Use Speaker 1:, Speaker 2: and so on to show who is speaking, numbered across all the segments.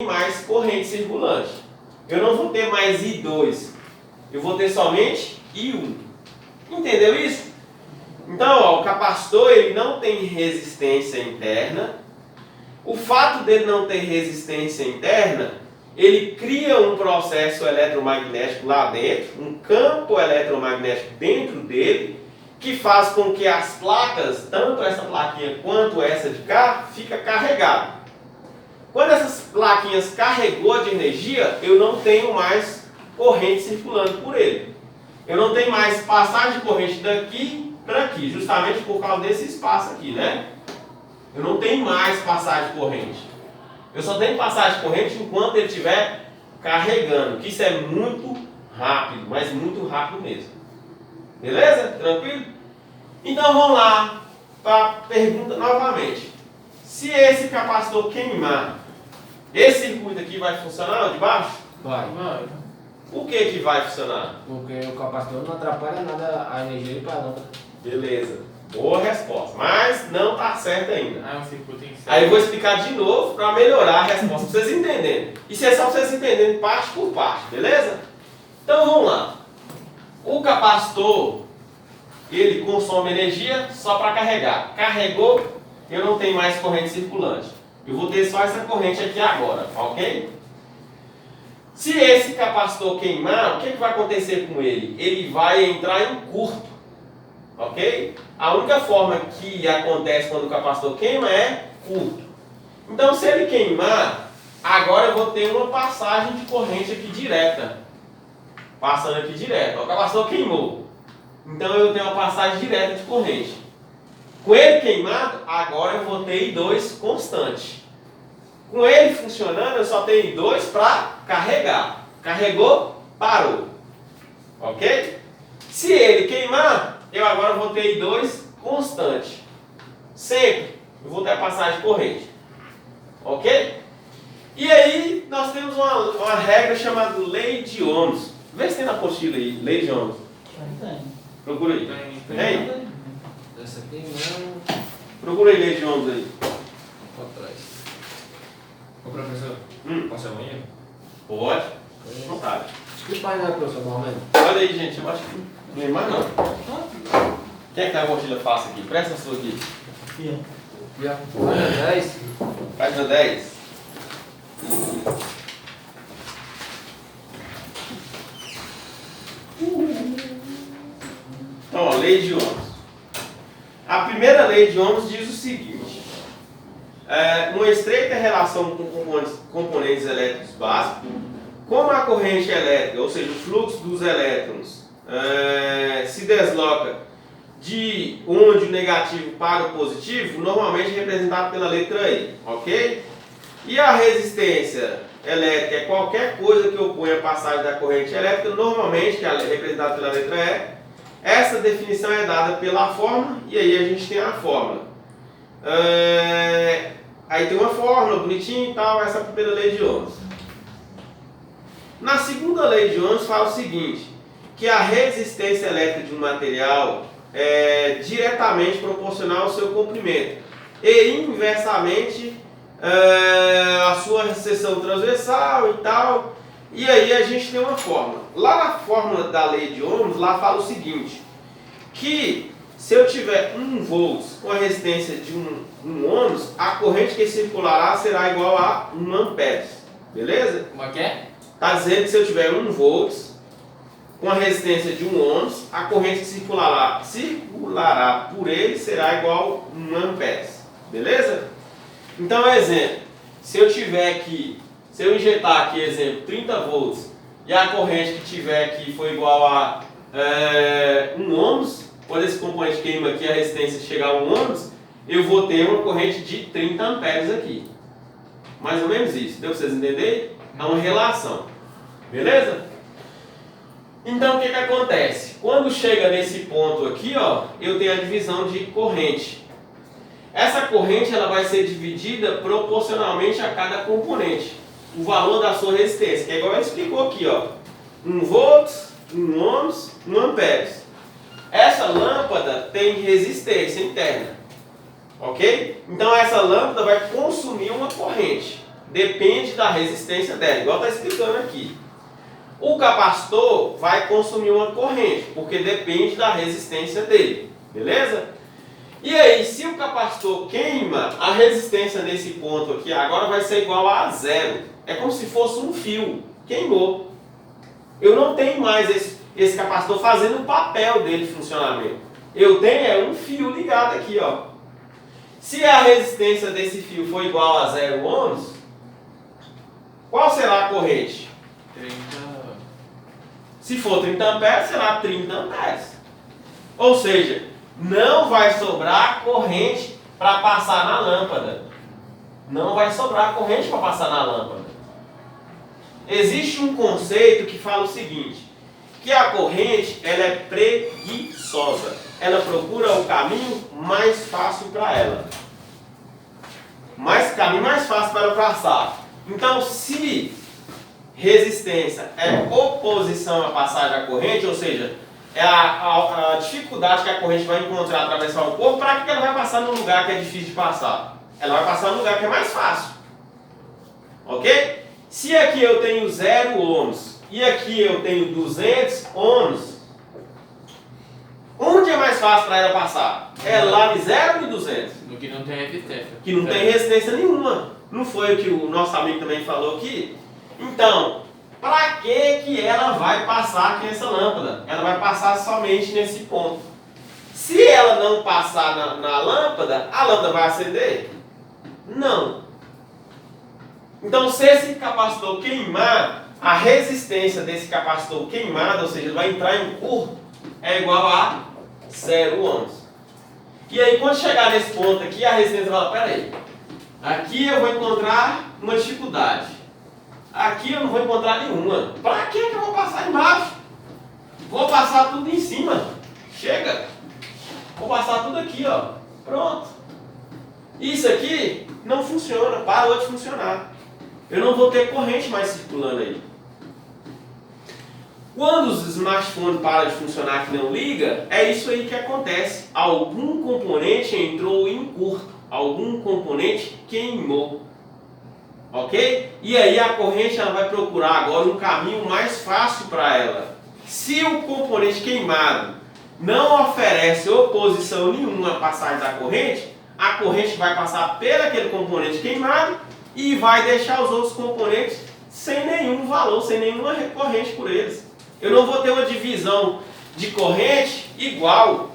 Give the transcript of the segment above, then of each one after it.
Speaker 1: mais corrente circulante. Eu não vou ter mais I2, eu vou ter somente I1. Entendeu isso? Então, ó, o capacitor ele não tem resistência interna. O fato dele não ter resistência interna, ele cria um processo eletromagnético lá dentro, um campo eletromagnético dentro dele, que faz com que as placas, tanto essa plaquinha quanto essa de cá, fica carregado. Quando essas plaquinhas carregou de energia, eu não tenho mais corrente circulando por ele. Eu não tenho mais passagem de corrente daqui para aqui, justamente por causa desse espaço aqui, né? Eu não tenho mais passagem de corrente. Eu só tenho passagem de corrente enquanto ele estiver carregando, que isso é muito rápido, mas muito rápido mesmo. Beleza? Tranquilo? Então vamos lá para a pergunta novamente. Se esse capacitor queimar, esse circuito aqui vai funcionar de baixo?
Speaker 2: Vai.
Speaker 1: Por que vai funcionar?
Speaker 2: Porque o capacitor não atrapalha nada a energia para a lâmpada.
Speaker 1: Beleza. Boa resposta. Mas não está certo ainda.
Speaker 3: Ah, o circuito tem que ser.
Speaker 1: Aí eu vou explicar de novo para melhorar a resposta, para vocês entenderem. Isso é só para vocês entenderem parte por parte, beleza? Então vamos lá. O capacitor, ele consome energia só para carregar. Carregou, eu não tenho mais corrente circulante. Eu vou ter só essa corrente aqui agora, ok? Se esse capacitor queimar, o que vai acontecer com ele? Ele vai entrar em curto, ok? A única forma que acontece quando o capacitor queima é curto. Então, se ele queimar, agora eu vou ter uma passagem de corrente aqui direta. Passando aqui direto. O capacitor queimou. Então, eu tenho uma passagem direta de corrente. Com ele queimado, agora eu vou ter I2 constante. Com ele funcionando, eu só tenho I2 para carregar. Carregou, parou. Ok? Se ele queimar, eu agora vou ter I2 constante. Sempre eu vou ter a passagem de corrente. Ok? E aí, nós temos uma regra chamada lei de Ohms. Vê se tem na apostila aí, lei de Ohms. Procura aí. Tem?
Speaker 2: Essa aqui não.
Speaker 1: Procura aí, lei de Ohms aí.
Speaker 2: Para trás.
Speaker 3: Ô professor, posso ir ao banheiro?
Speaker 1: Pode. Vontade.
Speaker 2: Que painel, professor, normalmente?
Speaker 1: Olha aí, gente. Eu acho que não é mais não. Quem é que tá a apostila fácil aqui? Presta a sua aqui.
Speaker 2: Já. Página 10.
Speaker 1: Página 10. Então, ó, lei de Ohms. A primeira lei de Ohms diz o seguinte: uma estreita relação com componentes elétricos básicos, como a corrente elétrica, ou seja, o fluxo dos elétrons, se desloca de onde o negativo para o positivo, normalmente representado pela letra E, ok? E a resistência elétrica é qualquer coisa que opõe a passagem da corrente elétrica, normalmente, que é representada pela letra E. Essa definição é dada pela fórmula, e aí a gente tem a fórmula. Aí tem uma fórmula bonitinha e tal, essa é a primeira lei de Ohms. Na segunda lei de Ohms fala o seguinte, que a resistência elétrica de um material é diretamente proporcional ao seu comprimento e inversamente a sua seção transversal e tal. E aí a gente tem uma fórmula. Lá na fórmula da lei de Ohms, lá fala o seguinte, que se eu tiver 1 volts com a resistência de 1 ohms, a corrente que circulará será igual a 1 amperes. Beleza?
Speaker 3: Como é que é?
Speaker 1: Está dizendo que se eu tiver 1 volts com a resistência de 1 ohms, a corrente que circulará por ele será igual a 1 amperes. Beleza? Então, exemplo, se eu injetar aqui, exemplo, 30 volts e a corrente que tiver aqui for igual a 1 ohms, quando esse componente queima aqui, a resistência chegar a 1 ohms, eu vou ter uma corrente de 30 amperes aqui. Mais ou menos isso. Deu para vocês entenderem? É uma relação. Beleza? Então, o que acontece? Quando chega nesse ponto aqui, ó, eu tenho a divisão de corrente. Essa corrente ela vai ser dividida proporcionalmente a cada componente. O valor da sua resistência, que é igual ele explicou aqui, ó. 1 volts, 1 ohms, 1 amperes. Essa lâmpada tem resistência interna. Ok? Então essa lâmpada vai consumir uma corrente. depende da resistência dela, igual está explicando aqui. O capacitor vai consumir uma corrente, porque depende da resistência dele, beleza? E aí, se o capacitor queima, a resistência nesse ponto aqui agora vai ser igual a zero. É como se fosse um fio, queimou. Eu não tenho mais esse capacitor fazendo o papel dele de funcionamento. Eu tenho um fio ligado aqui, ó. Se a resistência desse fio for igual a 0 ohms, qual será a corrente?
Speaker 3: 30.
Speaker 1: Se for 30 amperes, será 30 amperes. Ou seja, não vai sobrar corrente para passar na lâmpada. Não vai sobrar corrente para passar na lâmpada. Existe um conceito que fala o seguinte, que a corrente ela é preguiçosa. Ela procura o caminho mais fácil para ela. Caminho mais fácil para ela passar. Então, se resistência é oposição à passagem da corrente, ou seja, é a dificuldade que a corrente vai encontrar atravessar o corpo, para que ela vai passar num lugar que é difícil de passar? Ela vai passar num lugar que é mais fácil. Ok? Se aqui eu tenho 0 ohms e aqui eu tenho 200 ohms, onde é mais fácil para ela passar? É lá de 0 ou de 200?
Speaker 3: No que não tem resistência.
Speaker 1: Que não tem resistência nenhuma. Não foi o que o nosso amigo também falou aqui? Então, para que ela vai passar aqui nessa lâmpada? Ela vai passar somente nesse ponto. Se ela não passar na lâmpada, a lâmpada vai acender? Não. Então, se esse capacitor queimar, a resistência desse capacitor queimado, ou seja, ele vai entrar em curto, é igual a 0 ohms. E aí, quando chegar nesse ponto aqui, a resistência vai falar, peraí, aqui eu vou encontrar uma dificuldade. Aqui eu não vou encontrar nenhuma. Para que eu vou passar embaixo? Vou passar tudo em cima. Chega. Vou passar tudo aqui, ó. Pronto. Isso aqui não funciona, parou de funcionar. Eu não vou ter corrente mais circulando aí. Quando os smartphones param de funcionar que não liga, é isso aí que acontece. Algum componente entrou em curto, algum componente queimou. Ok? E aí a corrente ela vai procurar agora um caminho mais fácil para ela. Se o componente queimado não oferece oposição nenhuma à passagem da corrente, a corrente vai passar pelo aquele componente queimado e vai deixar os outros componentes sem nenhum valor, sem nenhuma corrente por eles. Eu não vou ter uma divisão de corrente igual,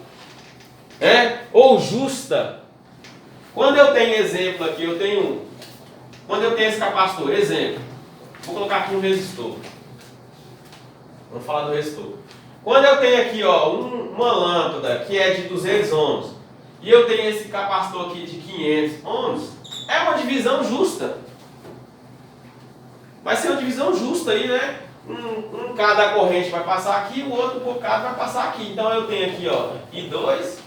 Speaker 1: ou justa. Quando eu tenho exemplo aqui, quando eu tenho esse capacitor, exemplo, vou colocar aqui um resistor. Vamos falar do resistor. Quando eu tenho aqui uma lâmpada que é de 200 ohms e eu tenho esse capacitor aqui de 500 ohms, é uma divisão justa. Vai ser uma divisão justa aí, né? Um cada corrente vai passar aqui, o outro bocado vai passar aqui. Então eu tenho aqui I2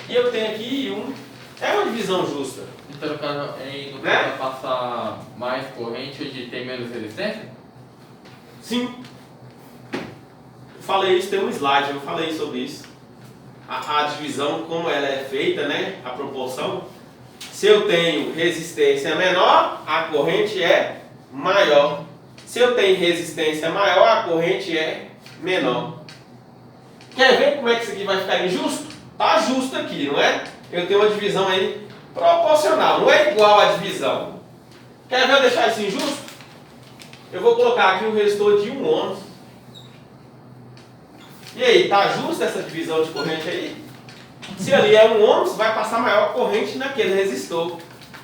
Speaker 1: e eu tenho aqui I1. É uma divisão justa.
Speaker 3: Então, no caso, vai passar mais corrente onde tem menos resistência?
Speaker 1: Sim. Eu falei isso, tem um slide, eu falei sobre isso. A divisão, como ela é feita, né? A proporção. Se eu tenho resistência menor, a corrente é maior. Se eu tenho resistência maior, a corrente é menor. Quer ver como é que isso aqui vai ficar injusto? Tá justo aqui, não é? Eu tenho uma divisão aí proporcional, não é igual a divisão. Quer ver eu deixar isso injusto? Eu vou colocar aqui um resistor de 1 ohms. E aí, tá justa essa divisão de corrente aí? Se ali é 1 ohms, vai passar maior corrente naquele resistor.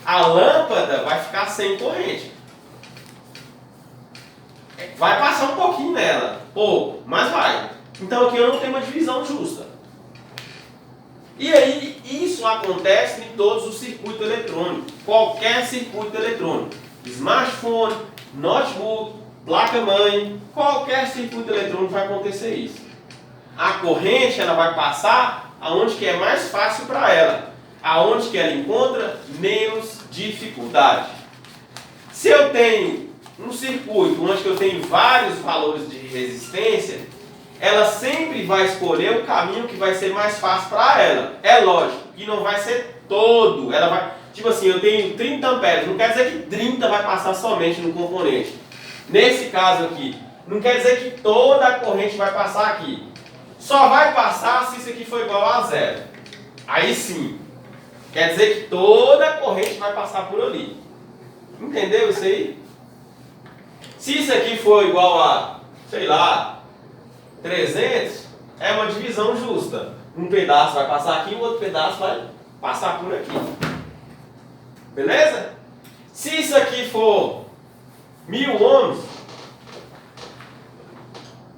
Speaker 1: A lâmpada vai ficar sem corrente. Vai passar um pouquinho nela, pouco, mas vai. Então aqui eu não tenho uma divisão justa. E aí, isso acontece em todos os circuitos eletrônicos. Qualquer circuito eletrônico. Smartphone, notebook, placa-mãe, qualquer circuito eletrônico vai acontecer isso. A corrente ela vai passar aonde que é mais fácil para ela. Aonde que ela encontra menos dificuldade. Se eu tenho um circuito onde eu tenho vários valores de resistência, ela sempre vai escolher o caminho que vai ser mais fácil para ela. É lógico que não vai ser todo. Tipo assim, eu tenho 30 amperes, não quer dizer que 30 vai passar somente no componente. Nesse caso aqui, não quer dizer que toda a corrente vai passar aqui. Só vai passar se isso aqui for igual a zero. Aí sim, quer dizer que toda a corrente vai passar por ali. Entendeu isso aí? Se isso aqui for igual a, sei lá, 300, é uma divisão justa. Um pedaço vai passar aqui, o outro pedaço vai passar por aqui. Beleza? Se isso aqui for 1000 ohms,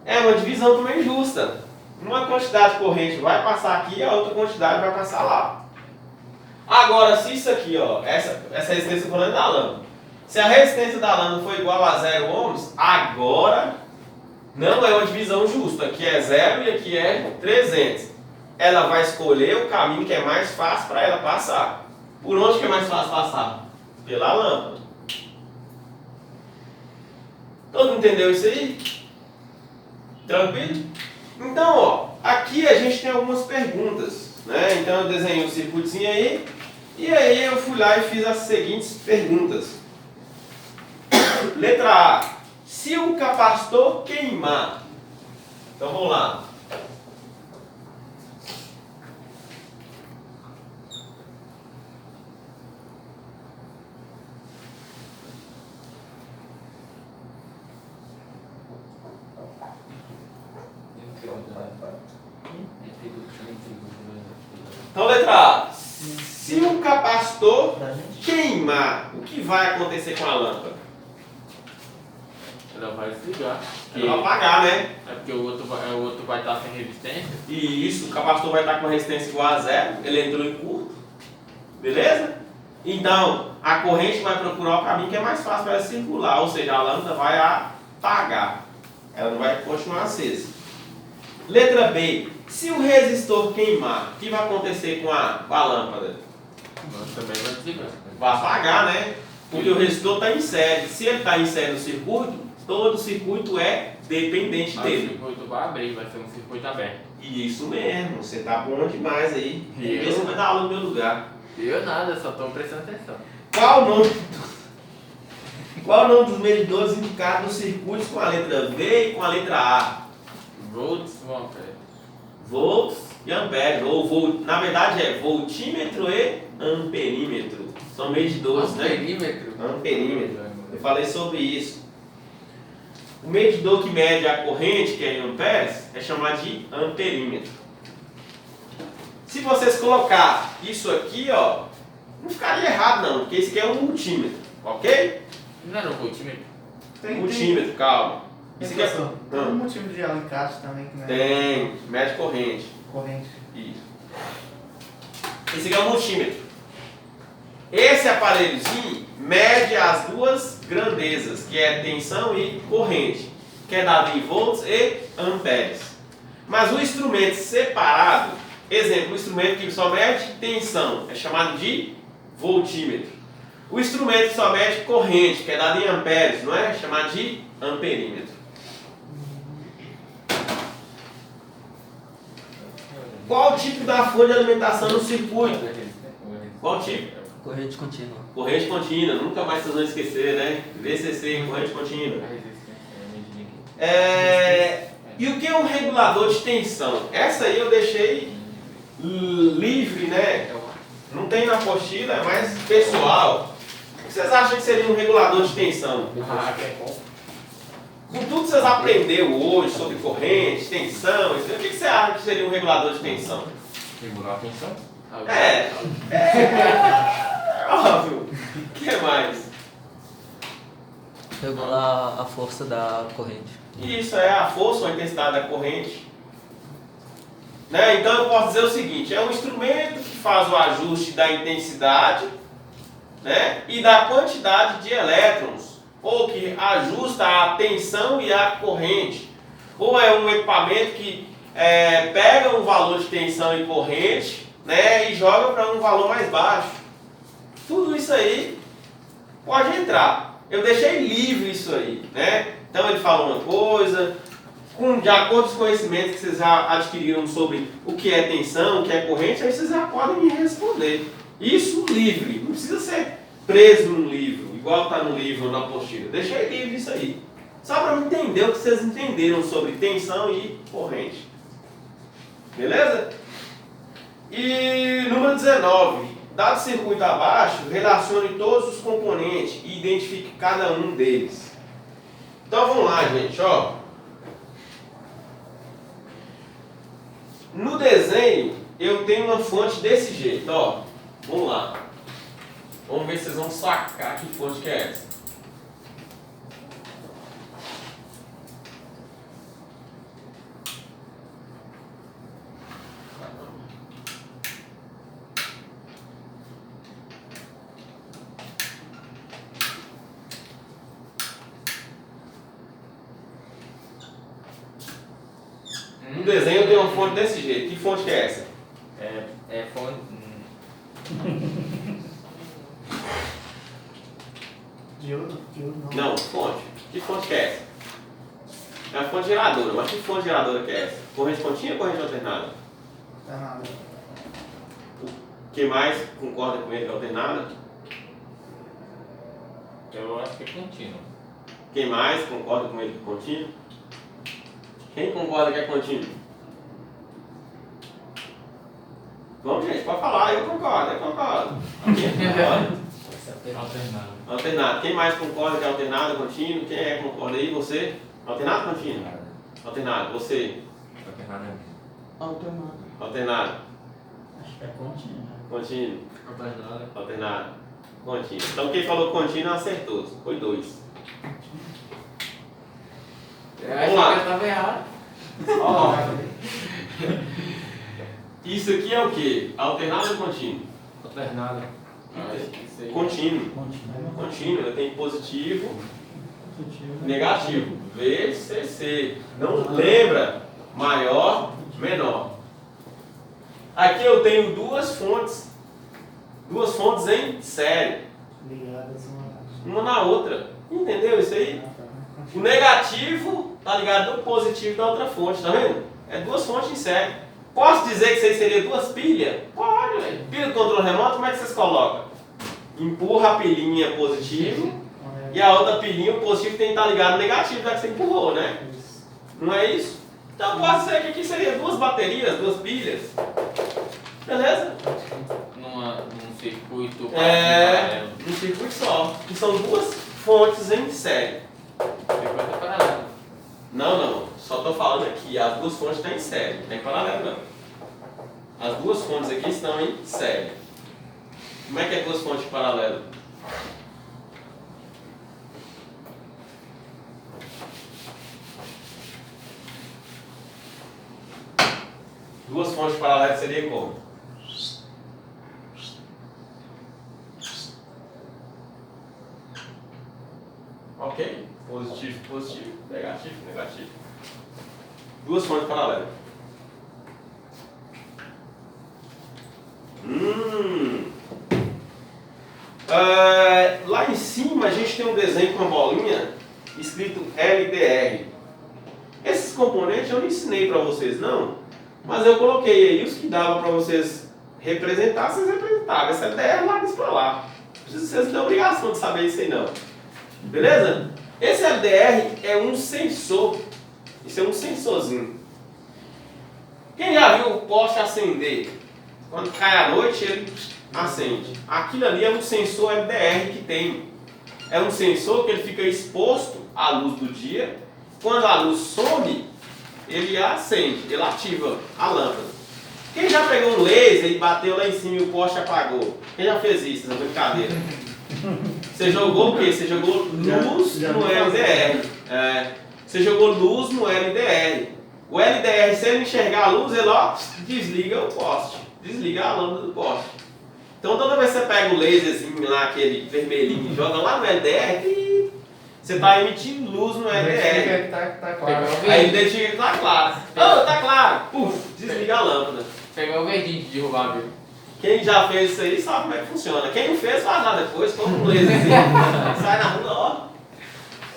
Speaker 1: é uma divisão também justa. Uma quantidade de corrente vai passar aqui e a outra quantidade vai passar lá. Agora, se isso aqui, ó, essa resistência falando da lâmpada, se a resistência da lâmpada for igual a 0 ohms, agora não é uma divisão justa. Aqui é 0 e aqui é 300. Ela vai escolher o caminho que é mais fácil para ela passar. Por onde que é mais fácil passar? Pela lâmpada. Todo mundo entendeu isso aí? Tranquilo? Então, ó, aqui a gente tem algumas perguntas, né? Então eu desenhei um circuitozinho aí, e aí eu fui lá e fiz as seguintes perguntas. Letra A. Se o capacitor queimar. Então vamos lá. Então, letra A. Se o capacitor queimar, o que vai acontecer com a lâmpada?
Speaker 3: Ela vai desligar.
Speaker 1: Ela vai apagar, né?
Speaker 3: É porque o outro vai estar sem resistência.
Speaker 1: E isso, o capacitor vai estar com resistência igual a 0, ele entrou em curto. Beleza? Então, a corrente vai procurar o caminho que é mais fácil para ela circular, ou seja, a lâmpada vai apagar. Ela não vai continuar acesa. Letra B. Se o resistor queimar, o que vai acontecer com a lâmpada?
Speaker 3: Também vai desligar.
Speaker 1: Vai apagar, né? Porque o resistor está em série. Se ele está em série no circuito, todo o circuito é dependente
Speaker 3: O
Speaker 1: dele.
Speaker 3: circuito vai abrir, vai ser um circuito aberto.
Speaker 1: Isso mesmo, você tá bom demais aí.
Speaker 3: Eu?
Speaker 1: Vê se vai dar aula no meu lugar.
Speaker 3: Eu nada, só estou prestando atenção.
Speaker 1: Qual o nome dos medidores indicados nos circuitos com a letra V e com a letra A?
Speaker 3: Volts, ampere.
Speaker 1: Volts e amperes, ou na verdade é voltímetro e amperímetro. São medidores, né?
Speaker 3: Amperímetro.
Speaker 1: Amperímetro. Eu falei sobre isso. O medidor que mede a corrente, que é em amperes, é chamado de amperímetro. Se vocês colocar isso aqui, ó, não ficaria errado não, porque isso aqui é um multímetro, ok?
Speaker 3: Não era um voltímetro?
Speaker 1: Multímetro, calma. Isso aqui é...
Speaker 4: Tem um motivo de alicate também que não é
Speaker 1: Tem, mede corrente.
Speaker 4: corrente.
Speaker 1: Isso. Esse aqui é um multímetro. Esse aparelhozinho mede as duas grandezas, que é tensão e corrente, que é dado em volts e amperes. Mas o instrumento separado, exemplo, o instrumento que só mede tensão, é chamado de voltímetro. O instrumento que só mede corrente, que é dado em amperes, não é? Chamado de amperímetro. Qual o tipo da fonte de alimentação no circuito? Qual tipo?
Speaker 5: Corrente contínua.
Speaker 1: Corrente contínua, nunca mais vocês vão esquecer, né? VCC, corrente contínua. E o que é um regulador de tensão? Essa aí eu deixei livre, né? Não tem na apostila, é mais pessoal. O que vocês acham que seria um regulador de tensão? Com tudo que vocês aprenderam hoje sobre corrente, tensão, o que você acha que seria um regulador de tensão?
Speaker 3: Regular a tensão?
Speaker 1: É óbvio. O que mais?
Speaker 5: Regular a força da corrente.
Speaker 1: Isso é a força ou a intensidade da corrente. Né? Então eu posso dizer o seguinte, é um instrumento que faz o ajuste da intensidade, né, e da quantidade de elétrons, ou que ajusta a tensão e a corrente. Ou é um equipamento que pega um valor de tensão e corrente, né, e joga para um valor mais baixo. Tudo isso aí pode entrar. Eu deixei livre isso aí, né? Então ele fala uma coisa, de acordo com os conhecimentos que vocês já adquiriram sobre o que é tensão, o que é corrente, aí vocês já podem me responder. Isso livre, não precisa ser preso num livro, igual está no livro ou na apostila. Deixei livre isso aí. Só para entender o que vocês entenderam sobre tensão e corrente. Beleza? E número 19. Dado o circuito abaixo, relacione todos os componentes e identifique cada um deles. Então vamos lá, gente, ó. No desenho, eu tenho uma fonte desse jeito, ó. Vamos lá. Vamos ver se vocês vão sacar que fonte que é essa. No desenho eu tenho uma fonte desse jeito. Que fonte que é essa?
Speaker 3: É fonte.
Speaker 4: Diodo não.
Speaker 1: Não, fonte. Que fonte que é essa? É uma fonte geradora, mas que fonte geradora que é essa? Corrente contínua ou corrente alternada?
Speaker 4: Tá nada.
Speaker 1: Quem mais concorda com ele que é alternada?
Speaker 3: Eu acho que é contínuo.
Speaker 1: Quem mais concorda com ele que é contínuo? Quem concorda que é contínuo? Vamos, gente, pode falar, eu concordo. Alguém concorda?
Speaker 3: Alternado.
Speaker 1: Alternado. Quem mais concorda que é alternado, contínuo? Quem é que concorda aí? Você? Alternado ou contínuo? Alternado. Você?
Speaker 5: Alternado.
Speaker 1: Alternado.
Speaker 4: Acho que é contínuo.
Speaker 1: Contínuo.
Speaker 5: Alternado.
Speaker 1: Alternado. Contínuo. Então quem falou contínuo acertou. Foi 2.
Speaker 3: Vamos
Speaker 1: lá.
Speaker 3: Eu estava errado.
Speaker 1: Ó. Isso aqui é o quê? Alternado ou contínuo?
Speaker 2: Alternado.
Speaker 3: Acho que isso aí.
Speaker 1: Contínuo. Contínuo. Eu tenho positivo, negativo. VCC. Não lembra? Maior, menor. Aqui eu tenho duas fontes em série,
Speaker 4: Ligadas
Speaker 1: uma na outra. Entendeu isso aí? O negativo tá ligado no positivo da outra fonte, tá vendo? É duas fontes em série. Posso dizer que isso aí seria duas pilhas? Pode, velho. Pilha do controle remoto, como é que vocês colocam? Empurra a pilhinha positivo e a outra pilhinha, o positivo tem que estar ligado no negativo, já que você empurrou, né? Não é isso? Então pode ser que aqui seria duas baterias, duas pilhas. Beleza?
Speaker 3: Num circuito
Speaker 1: É, um circuito só. Que são duas fontes em série.
Speaker 3: circuito paralelo.
Speaker 1: Não. Só estou falando aqui. As duas fontes estão em série. Não é paralelo, não. As duas fontes aqui estão em série. Como é que é duas fontes paralelas? Duas fontes paralelas seria como? Ok? Positivo, positivo, negativo, negativo. Duas fontes paralelas. Lá em cima a gente tem um desenho com uma bolinha escrito LDR. Esses componentes eu não ensinei para vocês não, mas eu coloquei aí os que dava para vocês representar, vocês representavam. Essa LDR lá diz para lá. Vocês não têm obrigação de saber isso aí não. Beleza? Esse LDR é um sensor. Isso é um sensorzinho. Quem já viu o poste acender? Quando cai a noite ele acende. Aquilo ali é um sensor LDR que tem. É um sensor que ele fica exposto à luz do dia. Quando a luz some, ele acende, ele ativa a lâmpada. Quem já pegou um laser e bateu lá em cima e o poste apagou? Quem já fez isso? Essa brincadeira. Você jogou o quê? Você jogou luz no LDR. Você jogou luz no LDR. O LDR, se ele enxergar a luz, ele ó, desliga o poste. Desliga a lâmpada do poste. Então toda vez que você pega o laserzinho lá, aquele vermelhinho, e joga lá no LDR, você está emitindo luz no LDR.
Speaker 4: Tá claro.
Speaker 1: Aí ele identifica que tá claro. Oh, tá claro. Puf, desliga a lâmpada.
Speaker 3: Pegar o verdinho de derrubar, viu?
Speaker 1: Quem já fez isso aí sabe como é que funciona. Quem não fez, faz lá depois, toma um laserzinho, sai na rua, ó.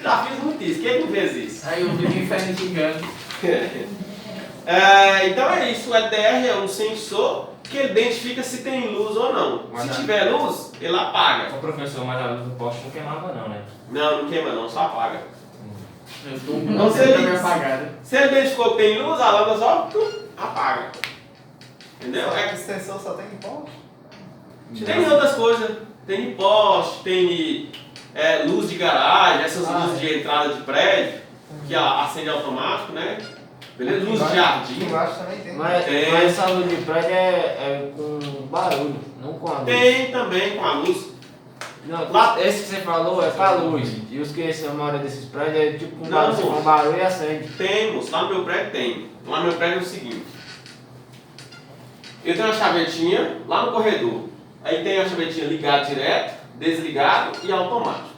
Speaker 1: Já fiz muito isso. Quem não fez isso?
Speaker 3: Aí eu fico inferno xingando.
Speaker 1: Então é isso, o LDR é um sensor que ele identifica se tem luz ou não.
Speaker 2: Mas
Speaker 1: Se
Speaker 2: não.
Speaker 1: tiver luz, ele apaga.
Speaker 2: Ô professor, mas a luz do poste não queimava não, né?
Speaker 1: Não, não queima não, só apaga.
Speaker 3: Eu tô
Speaker 1: Então, se ele- Se ele identificou que tem luz, a lâmpada só apaga. Entendeu?
Speaker 4: O sensor só tem poste?
Speaker 1: Tem outras coisas. Tem poste, tem luz de garagem, essas luzes de entrada de prédio, que acende automático, né? Beleza? Luz de
Speaker 4: Aqui
Speaker 1: jardim.
Speaker 4: embaixo também tem.
Speaker 2: Mas essa luz de prédio é com barulho, não com a luz.
Speaker 1: Tem também com a luz.
Speaker 2: Não,
Speaker 1: Lá-
Speaker 2: esse que você falou é com a luz. E os que você mora desses prédios é tipo com
Speaker 1: Não,
Speaker 2: barulho, você
Speaker 1: moço.
Speaker 2: com barulho e acende.
Speaker 1: Temos, lá no meu prédio tem. Lá no meu prédio é o seguinte. Eu tenho uma chavetinha lá no corredor. Aí tem a chavetinha ligada direto, desligado e automático.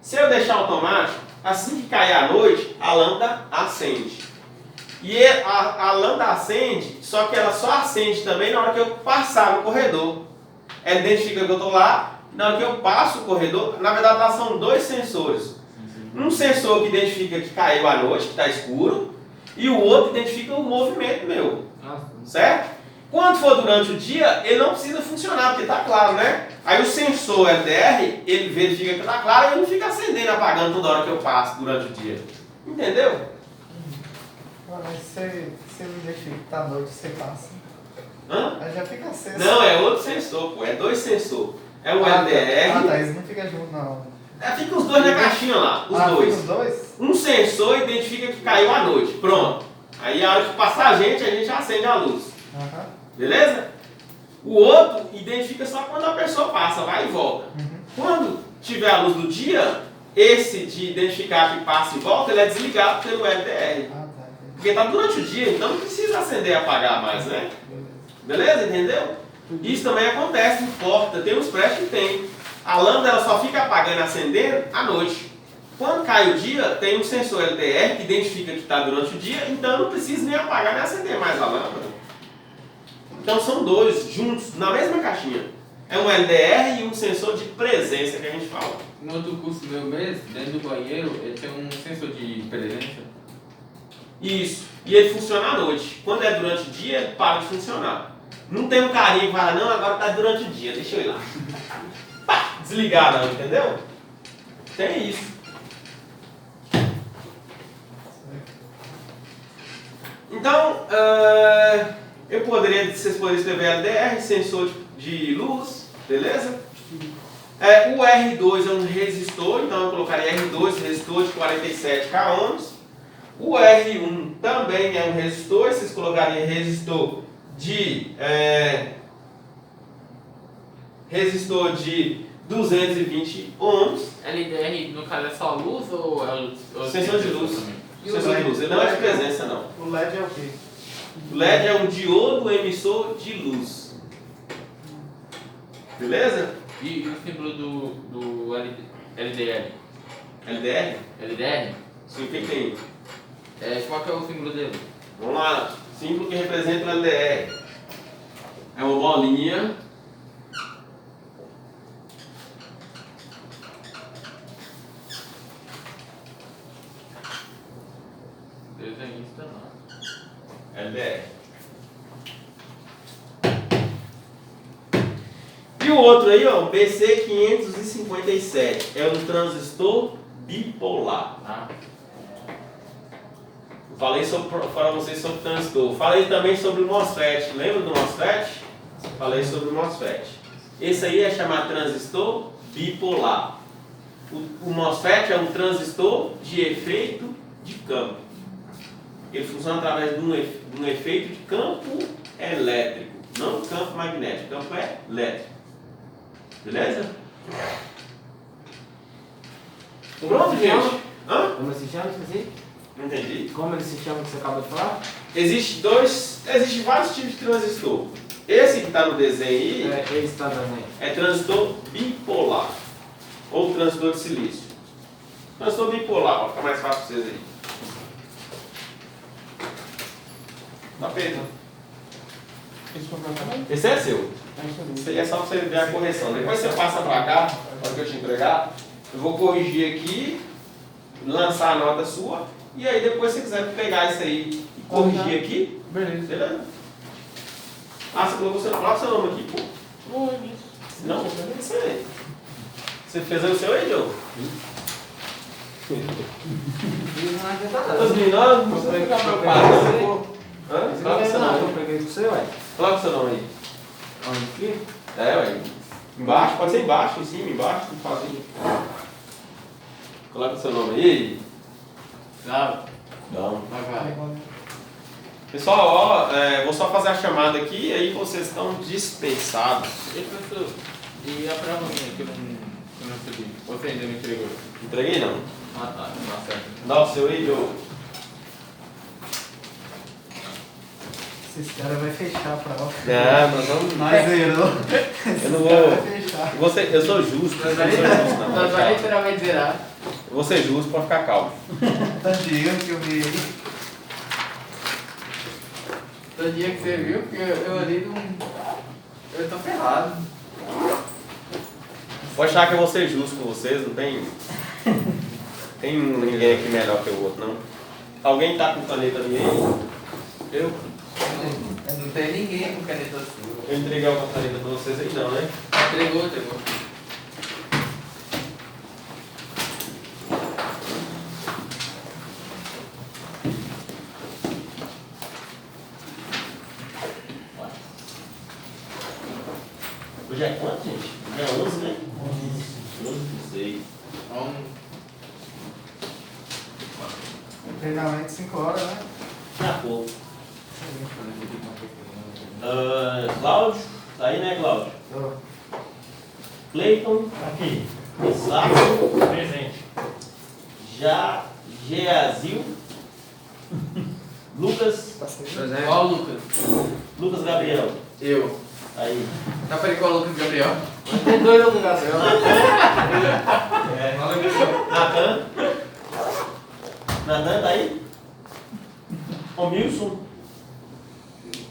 Speaker 1: Se eu deixar automático, assim que cair a noite, a lâmpada acende. E a lâmpada acende, só que ela só acende também na hora que eu passar no corredor. Ela identifica que eu estou lá, na hora que eu passo o corredor, na verdade lá são dois sensores. Um sensor que identifica que caiu a noite, que está escuro, e o outro identifica o movimento meu, certo? Quando for durante o dia, ele não precisa funcionar, porque está claro, né? Aí o sensor LDR, ele verifica que está claro e ele não fica acendendo, apagando toda hora que eu passo durante o dia. Entendeu?
Speaker 4: Mas se ele identifica que tá noite, você passa.
Speaker 1: Hã?
Speaker 4: Aí já fica aceso.
Speaker 1: Não, é outro sensor, pô, é dois sensores. É o
Speaker 4: Ah,
Speaker 1: LDR.
Speaker 4: tá, eles não ficam juntos, não.
Speaker 1: Fica os dois na caixinha lá, os
Speaker 4: Fica
Speaker 1: dois.
Speaker 4: os dois?
Speaker 1: Um sensor identifica que caiu a noite, pronto. Aí a hora que passar a gente acende a luz.
Speaker 4: Aham.
Speaker 1: Beleza? O outro identifica só quando a pessoa passa, vai e volta.
Speaker 4: Uhum.
Speaker 1: Quando tiver a luz do dia, esse de identificar que passa e volta, ele é desligado pelo LDR.
Speaker 4: Ah, tá.
Speaker 1: Porque está durante o dia, então não precisa acender e apagar mais, né?
Speaker 4: Beleza.
Speaker 1: Beleza? Entendeu? Isso também acontece em porta, tem uns prédios que tem. A lâmpada ela só fica apagando e acendendo à noite. Quando cai o dia, tem um sensor LDR que identifica que está durante o dia, então eu não preciso nem apagar nem acender mais a lâmpada. Então são dois juntos na mesma caixinha. É um LDR e um sensor de presença que a gente fala.
Speaker 3: No outro curso meu mesmo, dentro do banheiro, ele tem um sensor de presença.
Speaker 1: Isso. E ele funciona à noite. Quando é durante o dia, ele para de funcionar. Não tem um carinha que fala, não, agora está durante o dia, deixa eu ir lá. Pá, desligar não, entendeu? Tem isso. Então, vocês poderiam escrever LDR, sensor de luz, beleza? O R2 é um resistor, então eu colocaria R2, resistor de 47K ohms. O R1 também é um resistor, vocês colocariam resistor de 220 ohms.
Speaker 3: LDR, no caso, é só luz ou é o
Speaker 1: Sensor de luz.
Speaker 3: também?
Speaker 1: Sensor de luz, ele não é de presença não.
Speaker 4: O LED é o quê?
Speaker 1: O LED é um diodo emissor de luz. Beleza?
Speaker 3: E o símbolo do LDR?
Speaker 1: LDR?
Speaker 3: LDR?
Speaker 1: Sim, o que tem?
Speaker 3: Qual que é o símbolo dele?
Speaker 1: Vamos lá, símbolo que representa o LDR. É uma bolinha.
Speaker 3: Desenhista não.
Speaker 1: LDR. E o outro aí, ó, BC557. É um transistor bipolar.
Speaker 3: Ah,
Speaker 1: Falei para vocês sobre o transistor. Falei também sobre o MOSFET. Lembra do MOSFET? Falei sobre o MOSFET. Esse aí é chamado transistor bipolar. O MOSFET é um transistor de efeito de campo. Ele funciona através de um efeito de campo elétrico. Não campo magnético, campo elétrico. Beleza? Pronto, gente? Hã?
Speaker 2: Como ele se chama, esqueci?
Speaker 1: Não entendi.
Speaker 2: Como ele se chama que você acabou de falar?
Speaker 1: Existem vários tipos de transistor. Esse que está no desenho aí
Speaker 2: Ele está também.
Speaker 1: é transistor bipolar. Ou transistor de silício. Transistor bipolar, para ficar mais fácil para vocês aí. Tá feito. Esse é seu. Isso aí é só para você ver a correção. Depois você passa para cá, na hora que eu te entregar. Eu vou corrigir aqui, lançar a nota sua. E aí depois se você quiser pegar isso aí e corrigir aqui,
Speaker 4: Beleza.
Speaker 1: beleza? Ah, você colocou seu, coloca seu nome aqui, pô. Não, isso aí. Você fez aí o seu aí, Diogo? Os meninos, não precisa ficar preocupado. Hã? Coloca seu nome.
Speaker 2: Eu peguei com você, ué.
Speaker 1: Coloca seu nome aí.
Speaker 2: Onde aqui?
Speaker 1: É, ué. Embaixo, pode ser embaixo, em cima, embaixo, não faz assim. Coloca seu nome aí.
Speaker 3: Sabe?
Speaker 1: Não.
Speaker 3: Vai.
Speaker 1: Pessoal, ó, vou só fazer a chamada aqui e aí vocês estão dispensados.
Speaker 3: E professor, e a prova minha que eu não recebi? Você ainda não entregou?
Speaker 1: Entreguei não.
Speaker 3: Ah tá, não dá certo.
Speaker 1: Dá o seu aí, Diogo.
Speaker 4: Esses caras vão fechar a prova.
Speaker 1: Não, nós vamos.
Speaker 4: Nós zerou.
Speaker 1: Eu não
Speaker 4: Vai
Speaker 1: vou.
Speaker 4: fechar.
Speaker 1: Eu sou justo. Eu não sou justo, não.
Speaker 3: Nós vai literalmente zerar.
Speaker 1: Eu vou ser justo, pode ficar calmo.
Speaker 4: Tanto de erro que eu vi aí.
Speaker 3: Todo dia que você viu, porque eu ali não. Eu tô ferrado.
Speaker 1: Pode achar que eu vou ser justo com vocês, não tem. Tem ninguém aqui melhor que o outro, não. Alguém tá com caneta ali aí?
Speaker 3: Eu? Não tem ninguém com caneta assim.
Speaker 1: Eu entreguei uma caneta pra vocês aí não, né?
Speaker 3: Entregou.
Speaker 1: Hoje é quanto, gente? Hoje é 11, né? 11 de 6.
Speaker 4: Treinamento 5 horas, né?
Speaker 1: Daqui a pouco. Cláudio, tá aí, né, Cláudio?
Speaker 4: Tô.
Speaker 1: Cleiton, aqui. Isaac, presente. Geazil, Lucas,
Speaker 3: Qual o Lucas?
Speaker 1: Lucas Gabriel.
Speaker 3: Eu.
Speaker 1: Aí.
Speaker 3: Tá para qual o Lucas Gabriel?
Speaker 2: Tem dois no Gabriel.
Speaker 1: Natan. Natan tá aí? Romilson.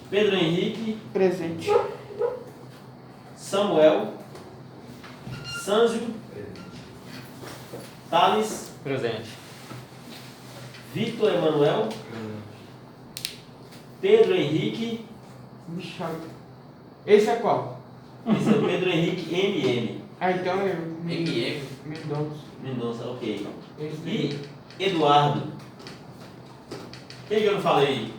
Speaker 1: Pedro Henrique.
Speaker 2: Presente.
Speaker 1: Samuel. Sânzio. Thales.
Speaker 5: Presente.
Speaker 1: Vitor Emanuel. Pedro Henrique.
Speaker 2: Esse é qual?
Speaker 1: Esse é o Pedro Henrique MM.
Speaker 2: Ah, então é
Speaker 3: MM.
Speaker 1: Mendonça, ok.
Speaker 2: Esse
Speaker 1: E Eduardo. Quem que eu não falei?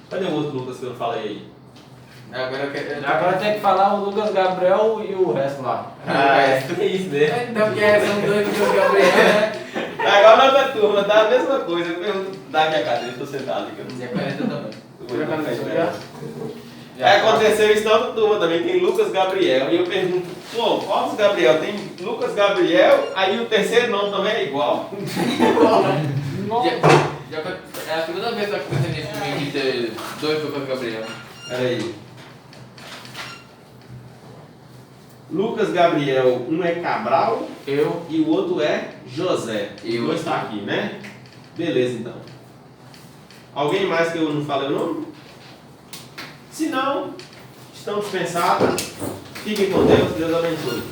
Speaker 1: Cadê o outro Lucas que eu não falei aí?
Speaker 3: Agora eu quero.
Speaker 2: Agora tem que falar o Lucas Gabriel e o resto lá.
Speaker 1: É isso, né?
Speaker 3: Então, que são dois Lucas Gabriel, né?
Speaker 1: Agora na outra turma, tá a mesma coisa. Eu pergunto, dá aqui a cadeira, estou sentado aqui. Que eu não
Speaker 3: E a
Speaker 1: sei.
Speaker 3: caneta também.
Speaker 1: Aconteceu isso na outra turma também, tem Lucas Gabriel. E eu pergunto, pô, qual dos Gabriel? Tem Lucas Gabriel, aí o terceiro nome também é igual.
Speaker 3: É a segunda vez que tá acontecendo isso comigo de ter dois Lucas Gabriel.
Speaker 1: Peraí. Lucas Gabriel, um é Cabral
Speaker 2: Eu.
Speaker 1: e o outro é José.
Speaker 3: Eu.
Speaker 1: O dois está aqui, né? Beleza, então. Alguém mais que eu não falei o nome? Se não, estão dispensados. Fiquem com Deus, Deus abençoe.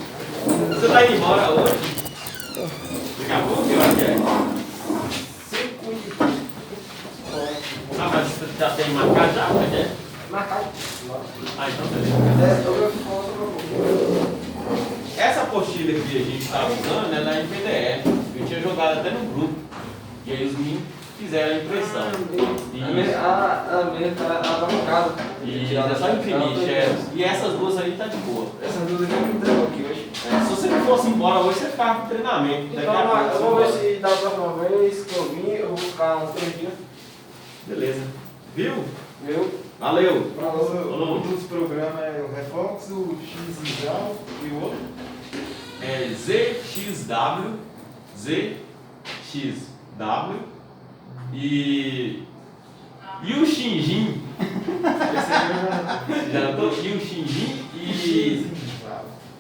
Speaker 1: Você está indo embora hoje? Daqui a pouco, que hora que é? 5h. Ah, mas você já tem marcado já, né?
Speaker 2: Marcado.
Speaker 1: Ah, então beleza. Essa apostila que a gente estava usando é da PDF. Eu tinha jogado até no grupo. E aí os meninos fizeram a impressão.
Speaker 2: A minha tá marcada.
Speaker 1: E é só imprimir, e essas duas aí tá de boa.
Speaker 2: Essas duas aqui me entregou aqui hoje.
Speaker 1: Se você não fosse embora hoje, você ficava com treinamento. Daqui a
Speaker 2: Então,
Speaker 1: pouco
Speaker 2: eu
Speaker 1: você
Speaker 2: vou ver
Speaker 1: volta.
Speaker 2: se da próxima vez que eu vim, eu vou ficar uns 3 dias.
Speaker 1: Beleza. Viu?
Speaker 2: Viu?
Speaker 1: Valeu.
Speaker 4: Um dos programas é o Refox, o X Ingal e o outro.
Speaker 1: É ZXW, e o Xinjin. Esse aí eu já tô. E o Xinjin e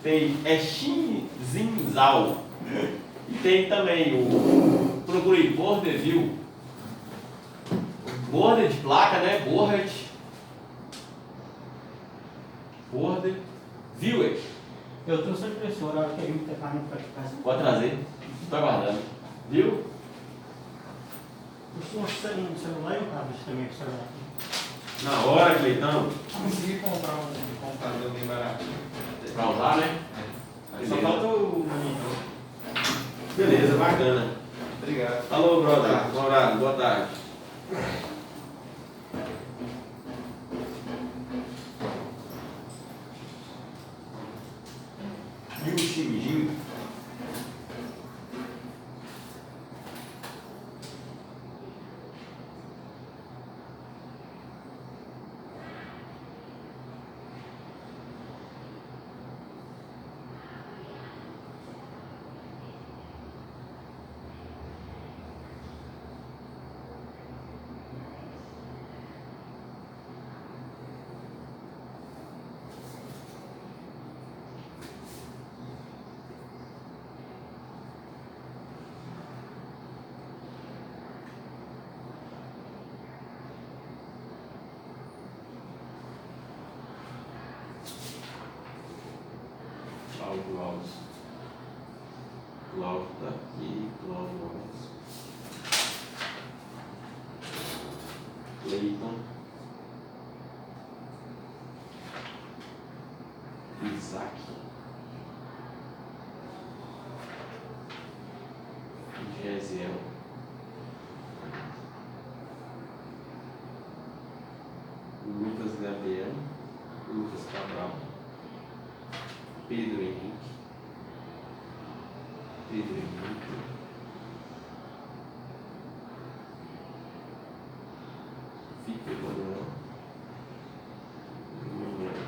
Speaker 1: tem Xinzinzal. E tem também o procure border view. Border de placa, né? Border viewer.
Speaker 6: Eu trouxe a impressora, a hora que ele está no praticar.
Speaker 1: Pode trazer. Estou aguardando. Viu?
Speaker 6: O senhor tem um celular e um tablet também para celular?
Speaker 1: Na hora, Cleitão.
Speaker 4: Consegui comprar um computador bem barato.
Speaker 3: Pra usar, né?
Speaker 1: Beleza.
Speaker 6: Só falta o monitor.
Speaker 1: Beleza, bacana.
Speaker 4: Obrigado.
Speaker 1: Alô, brother. Morado, boa tarde. E o Xinjin? Cláudio Alves. Cláudio tá aqui, Cláudio Alves. Cleiton. Isaac. Gesiel. Lucas Gabriel. Lucas Cabral. Pedro Henrique. Pedro Henrique. Fica Manuel. Manuel.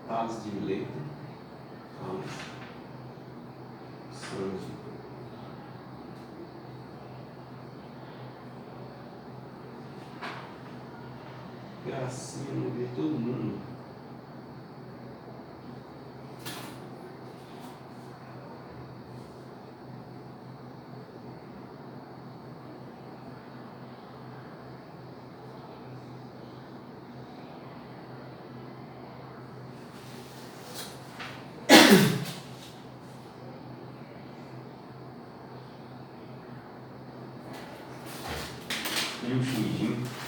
Speaker 1: Thales de Mileto. Thales. Sanji. Gracinha, não vê todo mundo. E o Xinjin?